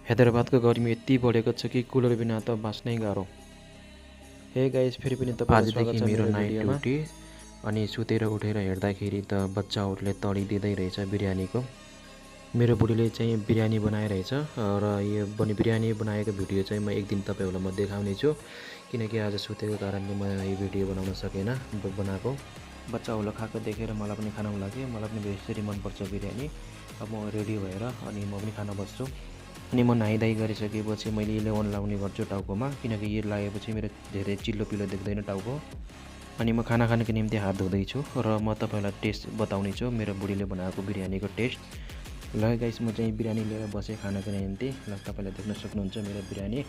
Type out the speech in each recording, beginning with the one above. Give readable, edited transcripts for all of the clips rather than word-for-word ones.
हैदराबादको गर्मी यति बढेको छ कि कुलर बिना त बाँच्नै गाह्रो। हे गाइस, फेरि पनि तपाईँलाई स्वागत छ मेरो नाइट भिडियोमा। ड्युटी अनि सुतेर उठेर हेर्दाखेरि त बच्चाहरूले तडिदिँदै रहेछ बिरयानीको। मेरो बुढीले चाहिँ बिरयानी बनाइरहेछ र यो बिरयानी बनाएको भिडियो चाहिँ म एक दिन तपाईँहरूलाई म देखाउने छु, किनकि आज सुतेको कारणले म यो भिडियो बनाउन सकेन बनाएको। बच्चाहरूलाई खाएको देखेर मलाई पनि खान लाग्यो। मलाई पनि बेसरी मनपर्छ बिरयानी। अब म रेडी भएर अनि म पनि खान बस्छु। अनि म नुहाइधुवाइ गरिसकेपछि मैले लेमन लाउने गर्छु टाउकोमा, किनकि यो लगाएपछि मेरो धेरै चिल्लो पिल्लो देख्दैन टाउको। अनि म खाना खानको निम्ति हात धुँदैछु र म तपाईँलाई टेस्ट बताउने छु मेरो बुढीले बनाएको बिरयानीको टेस्ट। ल गाइस, म चाहिँ बिरयानी लिएर बसेँ खानको निम्ति। ल तपाईँले देख्न सक्नुहुन्छ मेरो बिरयानी,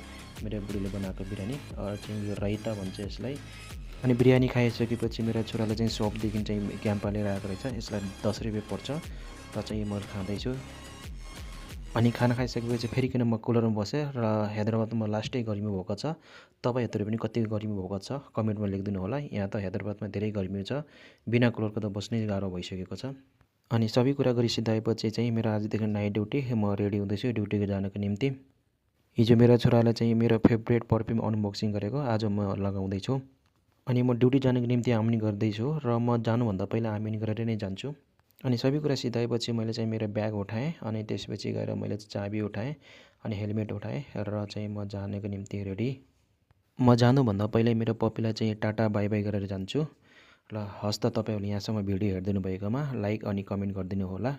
मेरो बुढीले बनाएको बिरयानी चाहिँ यो राइता भन्छ यसलाई। अनि बिरयानी खाइसकेपछि मेरो छोराले चाहिँ सपदेखि चाहिँ क्याम्पा लिएर आएको रहेछ। यसलाई 10 रुपियाँ पर्छ र चाहिँ म खाँदैछु। अनि खाना खाइसकेपछि फेरिकन म कुलरमा बसेँ र हैदराबादमा लास्टै गर्मी भएको छ। तपाईँहरू पनि कति गर्मी भएको छ कमेन्टमा लेखिदिनु होला। यहाँ त हैदराबादमा धेरै गर्मी छ, बिना कुलरको त बस्नै गाह्रो भइसकेको छ। अनि सबै कुरा गरिसकेपछि चाहिँ मेरो आजदेखि नाइट ड्युटी, म रेडी हुँदैछु ड्युटीको जानको निम्ति। हिजो मेरो छोराले चाहिँ मेरो फेभरेट परफ्युम अनबक्सिङ गरेको, आज म लगाउँदैछु। अनि म ड्युटी जानको निम्ति आम्नी गर्दैछु र म जानुभन्दा पहिला आम्नी गरेर नै जान्छु। अनि सबै कुरा सिधाएपछि मैले चाहिँ मेरो ब्याग उठाएँ अनि त्यसपछि गएर मैले चाबी उठाएँ अनि हेलमेट उठाएँ र चाहिँ म जानको निम्ति रेडी। म जानुभन्दा पहिल्यै मेरो पप्पीलाई चाहिँ टाटा बाई बाई गरेर जान्छु। ल हस् त, तपाईँहरूले यहाँसम्म भिडियो हेरिदिनु भएकोमा लाइक अनि कमेन्ट गरिदिनु होला।